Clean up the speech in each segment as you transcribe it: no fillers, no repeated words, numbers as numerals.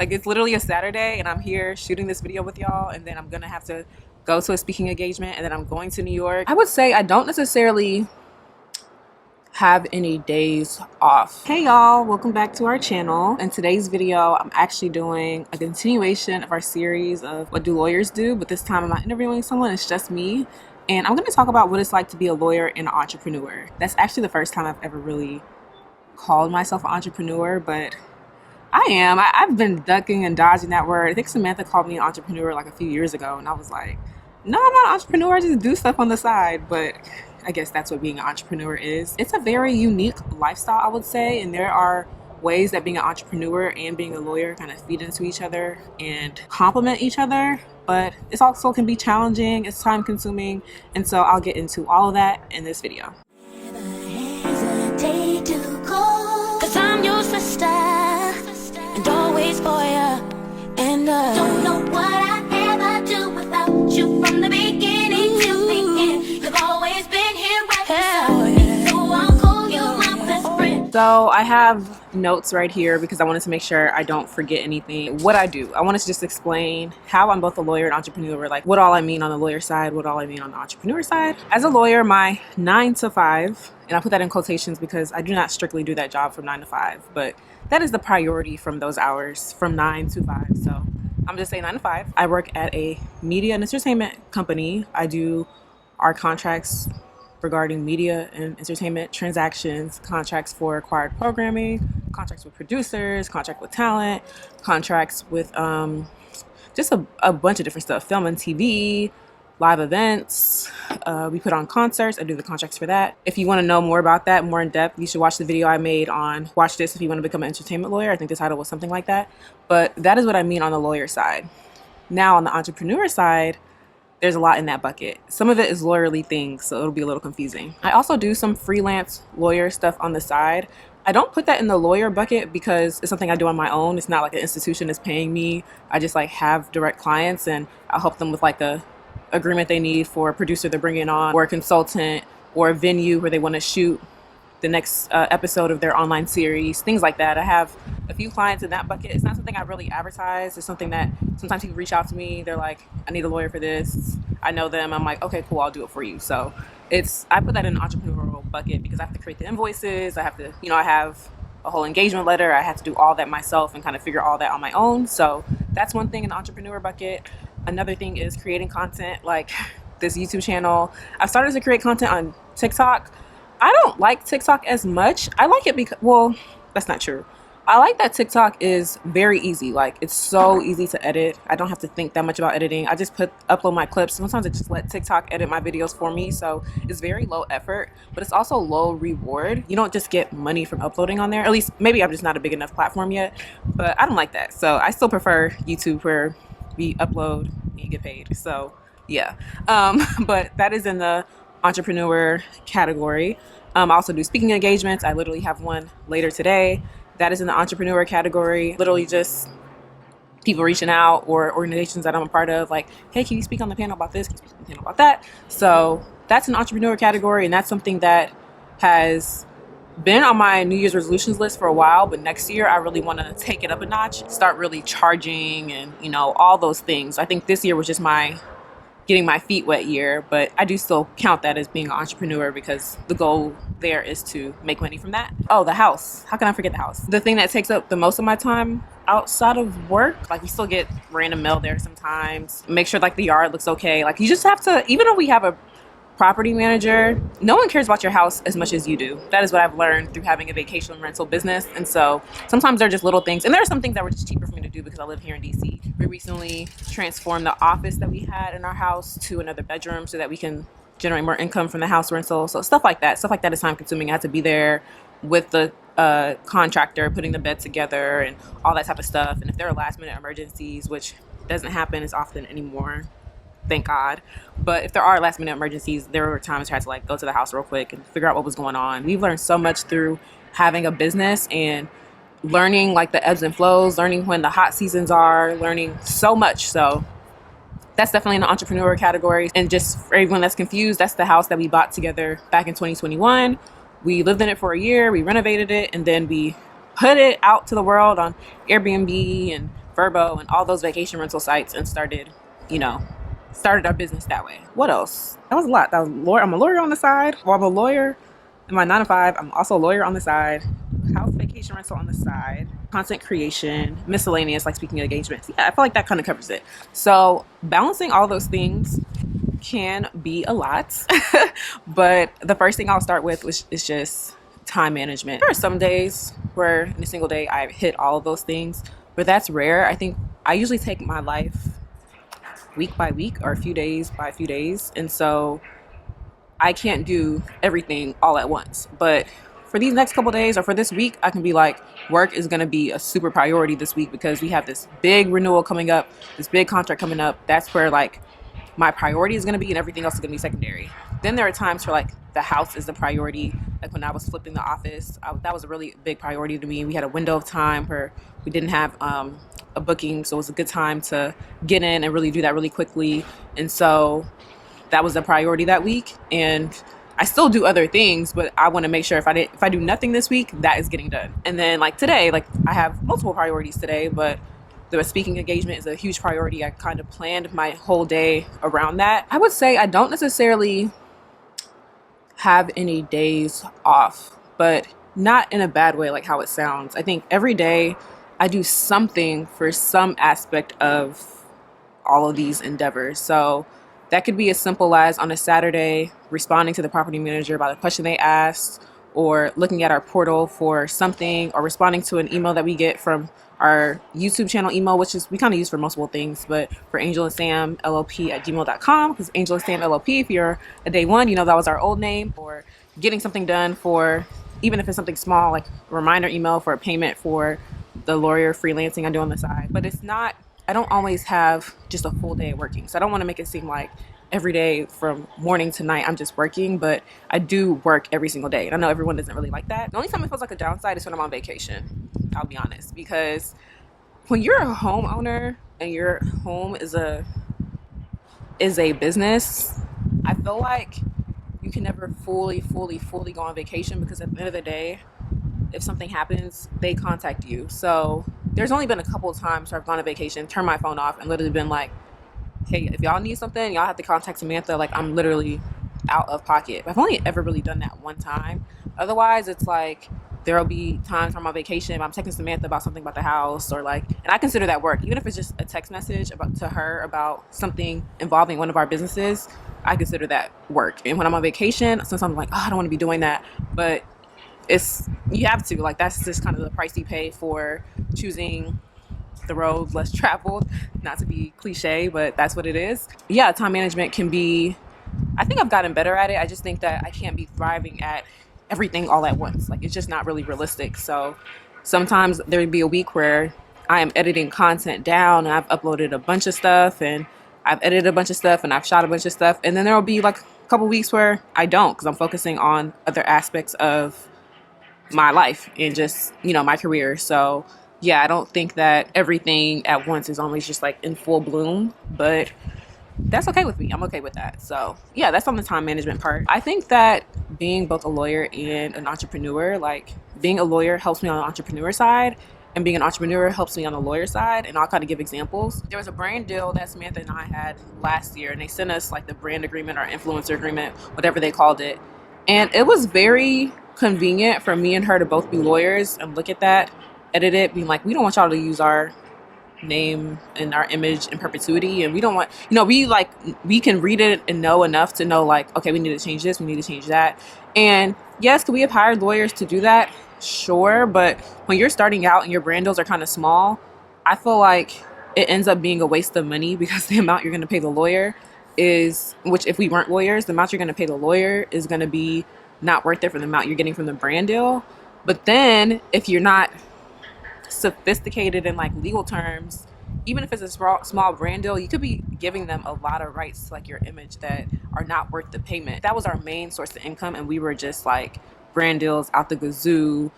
Like, it's literally a Saturday and I'm here shooting this video with y'all, and then I'm gonna have to go to a speaking engagement, and then I'm going to New York. I would say I don't necessarily have any days off. Hey y'all, welcome back to our channel. In today's video, I'm actually doing a continuation of our series of what do lawyers do, but this time I'm not interviewing someone, it's just me. And I'm gonna talk about what it's like to be a lawyer and an entrepreneur. That's actually the first time I've ever really called myself an entrepreneur, but I am. I've been ducking and dodging that word. I think Samantha called me an entrepreneur like a few years ago, and I was like, no, I'm not an entrepreneur, I just do stuff on the side. But I guess that's what being an entrepreneur is. It's a very unique lifestyle, I would say, and there are ways that being an entrepreneur and being a lawyer kind of feed into each other and complement each other, but it also can be challenging, it's time consuming, and so I'll get into all of that in this video. And always for you, and don't know what I'd ever do without you. From the beginning to the end, you've always been here right beside me, so I'll call you my best friend. So I have notes right here because I wanted to make sure I don't forget anything. What I do, I wanted to just explain how I'm both a lawyer and entrepreneur, like what all I mean on the lawyer side, what all I mean on the entrepreneur side. As a lawyer, my 9 to 5, and I put that in quotations because I do not strictly do that job from 9 to 5, but that is the priority from those hours, from 9 to 5. So I'm just saying 9 to 5. I work at a media and entertainment company. I do our contracts regarding media and entertainment transactions, contracts for acquired programming, contracts with producers, contract with talent, contracts with just a bunch of different stuff, film and TV, live events. We put on concerts. I do the contracts for that. If you want to know more about that, more in depth, you should watch the video I made on Watch This If You Want to Become an Entertainment Lawyer. I think the title was something like that. But that is what I mean on the lawyer side. Now on the entrepreneur side, there's a lot in that bucket. Some of it is lawyerly things, so it'll be a little confusing. I also do some freelance lawyer stuff on the side. I don't put that in the lawyer bucket because it's something I do on my own. It's not like an institution is paying me. I just like have direct clients and I'll help them with like a agreement they need for a producer they're bringing on, or a consultant, or a venue where they want to shoot the next episode of their online series, things like that. I have a few clients in that bucket. It's not something I really advertise. It's something that sometimes people reach out to me. They're like, I need a lawyer for this. I know them. I'm like, okay, cool, I'll do it for you. So I put that in an entrepreneurial bucket because I have to create the invoices. I have to, I have a whole engagement letter. I have to do all that myself and kind of figure all that on my own. So that's one thing in the entrepreneur bucket. Another thing is creating content, like this YouTube channel. I've started to create content on TikTok. I don't like TikTok as much. I like it because, well, that's not true. I like that TikTok is very easy. Like, it's so easy to edit. I don't have to think that much about editing. I just upload my clips. Sometimes I just let TikTok edit my videos for me. So it's very low effort, but it's also low reward. You don't just get money from uploading on there. At least maybe I'm just not a big enough platform yet, but I don't like that. So I still prefer YouTube where we upload and you get paid. So yeah, but that is in the entrepreneur category. I also do speaking engagements. I literally have one later today. That is in the entrepreneur category. Literally just people reaching out, or organizations that I'm a part of, like, hey, can you speak on the panel about this? Can you speak on the panel about that? So that's an entrepreneur category, and that's something that has been on my New Year's resolutions list for a while, but next year I really want to take it up a notch, start really charging and, all those things. I think this year was just my getting my feet wet year, but I do still count that as being an entrepreneur because the goal there is to make money from that. Oh, the house. How can I forget the house? The thing that takes up the most of my time outside of work, like we still get random mail there sometimes. Make sure like the yard looks okay. Like you just have to, even though we have a property manager, no one cares about your house as much as you do. That is what I've learned through having a vacation rental business. And so sometimes they're just little things. And there are some things that were just cheaper for me to do because I live here in DC. We recently transformed the office that we had in our house to another bedroom so that we can generate more income from the house rental. So stuff like that is time consuming. I have to be there with the contractor putting the bed together and all that type of stuff. And if there are last minute emergencies, which doesn't happen as often anymore, thank God. But if there are last minute emergencies, there were times where I had to like go to the house real quick and figure out what was going on. We've learned so much through having a business and learning like the ebbs and flows, learning when the hot seasons are, learning so much. So that's definitely in the entrepreneur category. And just for everyone that's confused, that's the house that we bought together back in 2021. We lived in it for a year, we renovated it, and then we put it out to the world on Airbnb and Verbo and all those vacation rental sites and started, you know, started our business that way. What else? That was a lot. That was lawyer. I'm a lawyer on the side. Well, I'm a lawyer in my 9 to 5. I'm also a lawyer on the side. House vacation rental on the side. Content creation, miscellaneous, like speaking engagements. Yeah, I feel like that kind of covers it. So balancing all those things can be a lot. But the first thing I'll start with is just time management. There are some days where in a single day I hit all of those things, but that's rare. I think I usually take my life week by week or a few days by a few days. And so I can't do everything all at once. But for these next couple days or for this week, I can be like, work is going to be a super priority this week because we have this big renewal coming up, this big contract coming up. That's where like my priority is going to be and everything else is going to be secondary. Then there are times where like the house is the priority. Like when I was flipping the office, that was a really big priority to me. We had a window of time where we didn't have a booking. So it was a good time to get in and really do that really quickly. And so that was the priority that week. And I still do other things, but I want to make sure if I do nothing this week, that is getting done. And then like today, like I have multiple priorities today, but the speaking engagement is a huge priority. I kind of planned my whole day around that. I would say I don't necessarily have any days off, but not in a bad way like how it sounds. I think every day I do something for some aspect of all of these endeavors. So that could be as simple as on a Saturday responding to the property manager about a question they asked, or looking at our portal for something, or responding to an email that we get from our YouTube channel email, which is we kind of use for multiple things, but for Angel and Sam LLP at gmail.com, because Angel and Sam LLP, if you're a day one, you know that was our old name. Or getting something done for, even if it's something small, like a reminder email for a payment for the lawyer freelancing I do on the side. But it's not, I don't always have just a full day working. So I don't want to make it seem like every day from morning to night I'm just working, but I do work every single day. And I know everyone doesn't really like that. The only time it feels like a downside is when I'm on vacation, I'll be honest, because when you're a homeowner and your home is a business, I feel like you can never fully go on vacation, because at the end of the day, if something happens, they contact you. So there's only been a couple of times where I've gone on vacation, turned my phone off, and literally been like, hey, if y'all need something, y'all have to contact Samantha. Like, I'm literally out of pocket. I've only ever really done that one time. Otherwise, it's like there'll be times on my vacation, if I'm texting Samantha about something about the house, or like, and I consider that work. Even if it's just a text message to her about something involving one of our businesses, I consider that work. And when I'm on vacation, sometimes I'm like, oh, I don't want to be doing that. But you have to, like, that's just kind of the price you pay for choosing the road less traveled. Not to be cliche, but that's what it is. Yeah, time management can be, I think I've gotten better at it. I just think that I can't be thriving at everything all at once. Like, it's just not really realistic. So sometimes there would be a week where I am editing content down and I've uploaded a bunch of stuff and I've edited a bunch of stuff and I've shot a bunch of stuff. And then there will be like a couple weeks where I don't, because I'm focusing on other aspects of my life and just, my career. So yeah, I don't think that everything at once is always just like in full bloom, but that's okay with me. I'm okay with that. So yeah, that's on the time management part. I think that being both a lawyer and an entrepreneur, like being a lawyer helps me on the entrepreneur side, and being an entrepreneur helps me on the lawyer side. And I'll kind of give examples. There was a brand deal that Samantha and I had last year, and they sent us like the brand agreement or influencer agreement, whatever they called it. And it was very convenient for me and her to both be lawyers and look at that, edit it, being like, we don't want y'all to use our name and our image in perpetuity, and we don't want, we can read it and know enough to know, like, okay, we need to change this, we need to change that. And yes, could we have hired lawyers to do that? Sure. But when you're starting out and your brand deals are kind of small, I feel like it ends up being a waste of money, because the amount you're going to pay the lawyer is, which if we weren't lawyers, the amount you're going to pay the lawyer is going to be not worth it for the amount you're getting from the brand deal. But then if you're not sophisticated in like legal terms, even if it's a small brand deal, you could be giving them a lot of rights to like your image that are not worth the payment. That was our main source of income, and we were just like brand deals out the gazoo,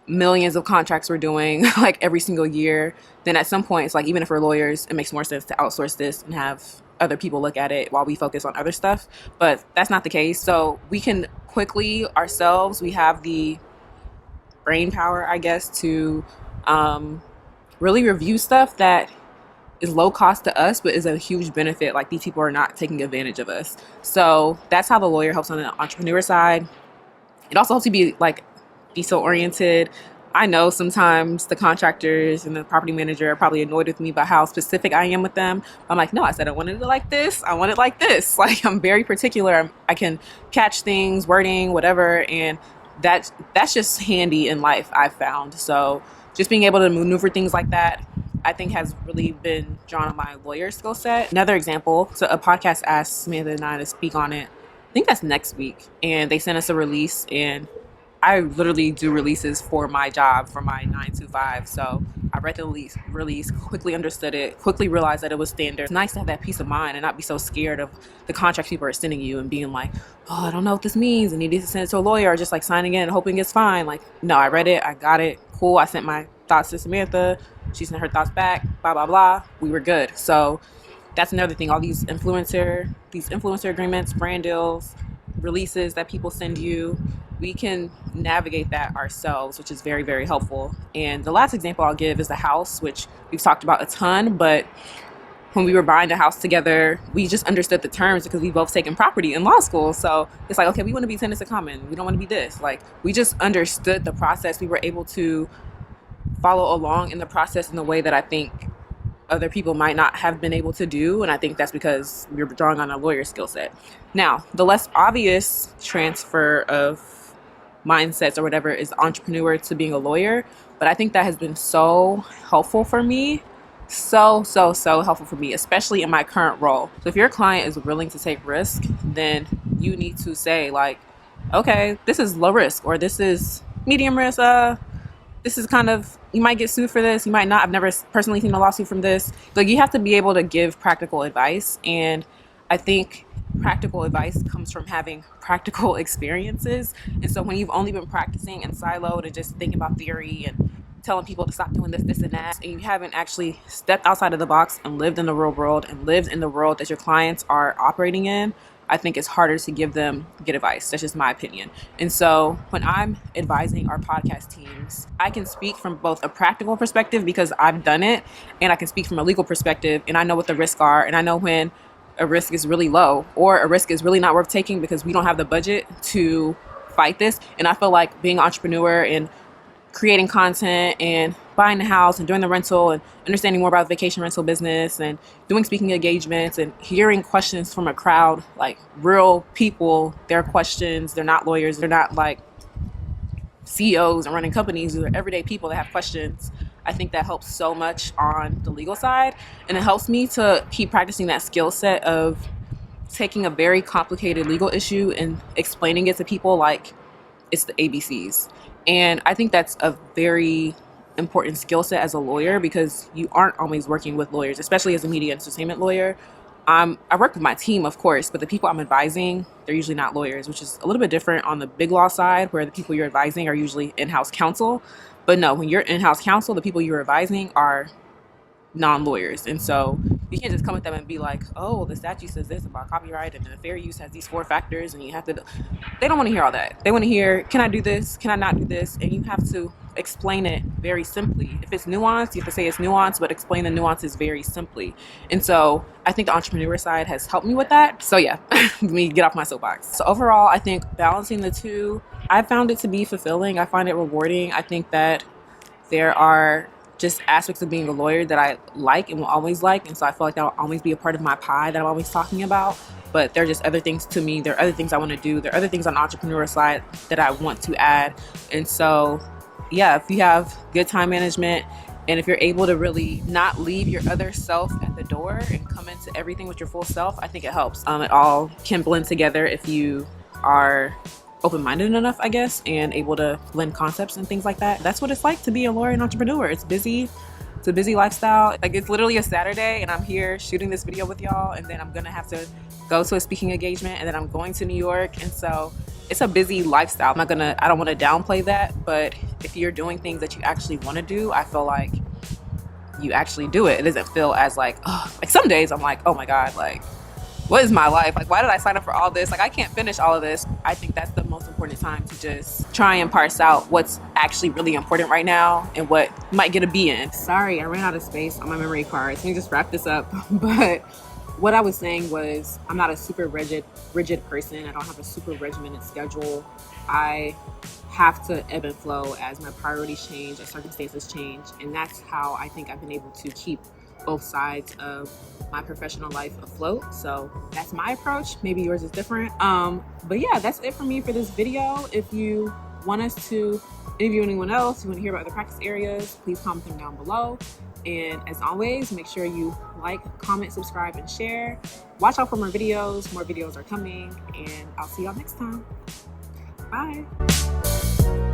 millions of contracts we're doing like every single year. Then at some point, it's like, even if we're lawyers, it makes more sense to outsource this and have other people look at it while we focus on other stuff. But that's not the case. So we can quickly ourselves, we have the brain power, I guess, to really review stuff that is low cost to us, but is a huge benefit. Like these people are not taking advantage of us. So that's how the lawyer helps on the entrepreneur side. It also helps you be like detail oriented. I know sometimes the contractors and the property manager are probably annoyed with me about how specific I am with them. I'm like, no, I said I wanted it like this. I want it like this. Like I'm very particular. I can catch things, wording, whatever, and that's just handy in life, I've found. So just being able to maneuver things like that, I think has really been drawn on my lawyer skill set. Another example, so a podcast asked Samantha and I to speak on it. I think that's next week, and they sent us a release, and I literally do releases for my job, for my 9 to 5. So I read the release, quickly understood it, quickly realized that it was standard. It's nice to have that peace of mind and not be so scared of the contract people are sending you and being like, oh, I don't know what this means, and you need to send it to a lawyer, or just like signing in and hoping it's fine. Like, no, I read it, I got it, cool. I sent my thoughts to Samantha, she sent her thoughts back, blah, blah, blah. We were good. So that's another thing. All these influencer agreements, brand deals, releases that people send you, we can navigate that ourselves, which is very, very helpful. And the last example I'll give is the house, which we've talked about a ton, but when we were buying the house together, we just understood the terms because we both taken property in law school. So it's like, okay, we want to be tenants in common. We don't want to be this. Like, we just understood the process. We were able to follow along in the process in a way that I think other people might not have been able to do. And I think that's because we were drawing on a lawyer skill set. Now, the less obvious transfer of mindsets or whatever is entrepreneur to being a lawyer. But I think that has been so helpful for me. So helpful for me, especially in my current role. So if your client is willing to take risk, then you need to say like, okay, this is low risk, or this is medium risk. This is kind of, you might get sued for this, you might not. I've never personally seen a lawsuit from this. Like, you have to be able to give practical advice. And I think practical advice comes from having practical experiences. And so when you've only been practicing and siloed and just thinking about theory and telling people to stop doing this and that, and you haven't actually stepped outside of the box and lived in the real world and lived in the world that your clients are operating in, I think it's harder to give them good advice. That's just my opinion. And so when I'm advising our podcast teams, I can speak from both a practical perspective because I've done it, and I can speak from a legal perspective, and I know what the risks are, and I know when a risk is really low or a risk is really not worth taking because we don't have the budget to fight this. And I feel like being an entrepreneur and creating content and buying the house and doing the rental and understanding more about the vacation rental business and doing speaking engagements and hearing questions from a crowd, like real people, their questions, they're not lawyers, they're not like CEOs and running companies, these are everyday people that have questions. I think that helps so much on the legal side, and it helps me to keep practicing that skill set of taking a very complicated legal issue and explaining it to people like it's the ABCs. And I think that's a very important skill set as a lawyer because you aren't always working with lawyers, especially as a media entertainment lawyer. I work with my team, of course, but the people I'm advising, they're usually not lawyers, which is a little bit different on the big law side, where the people you're advising are usually in-house counsel. But no, when you're in-house counsel, the people you're advising are non-lawyers. And so you can't just come at them and be like, oh, the statute says this about copyright and the fair use has these 4 factors and you have to they don't want to hear all that. They want to hear, can I do this? Can I not do this? And you have to explain it very simply. If it's nuanced, you have to say it's nuanced, but explain the nuances very simply. And so I think the entrepreneur side has helped me with that. So yeah, let me get off my soapbox. So overall, I think balancing the two, I found it to be fulfilling. I find it rewarding. I think that there are just aspects of being a lawyer that I like and will always like. And so I feel like that will always be a part of my pie that I'm always talking about. But there are just other things to me. There are other things I want to do. There are other things on the entrepreneur side that I want to add. And so, yeah, if you have good time management and if you're able to really not leave your other self at the door and come into everything with your full self, I think it helps. It all can blend together if you are open-minded enough, I guess, and able to blend concepts and things like that. That's what it's like to be a lawyer and entrepreneur. It's busy. It's a busy lifestyle. Like, it's literally a Saturday and I'm here shooting this video with y'all, and then I'm gonna have to go to a speaking engagement, and then I'm going to New York. And so it's a busy lifestyle. I don't want to downplay that, but if you're doing things that you actually want to do, I feel like you actually do it. It doesn't feel as like some days I'm like, oh my God, like, what is my life? Like, why did I sign up for all this? Like, I can't finish all of this. I think that's the most important time to just try and parse out what's actually really important right now and what might get a B in. Sorry, I ran out of space on my memory card. Let me just wrap this up. But what I was saying was I'm not a super rigid person. I don't have a super regimented schedule. I have to ebb and flow as my priorities change, as circumstances change. And that's how I think I've been able to keep both sides of my professional life afloat. So that's my approach. Maybe yours is different. But yeah, that's it for me for this video. If you want us to interview anyone else, you want to hear about other practice areas, please comment them down below. And as always, make sure you like, comment, subscribe, and share. Watch out for more videos. More videos are coming, and I'll see y'all next time. Bye.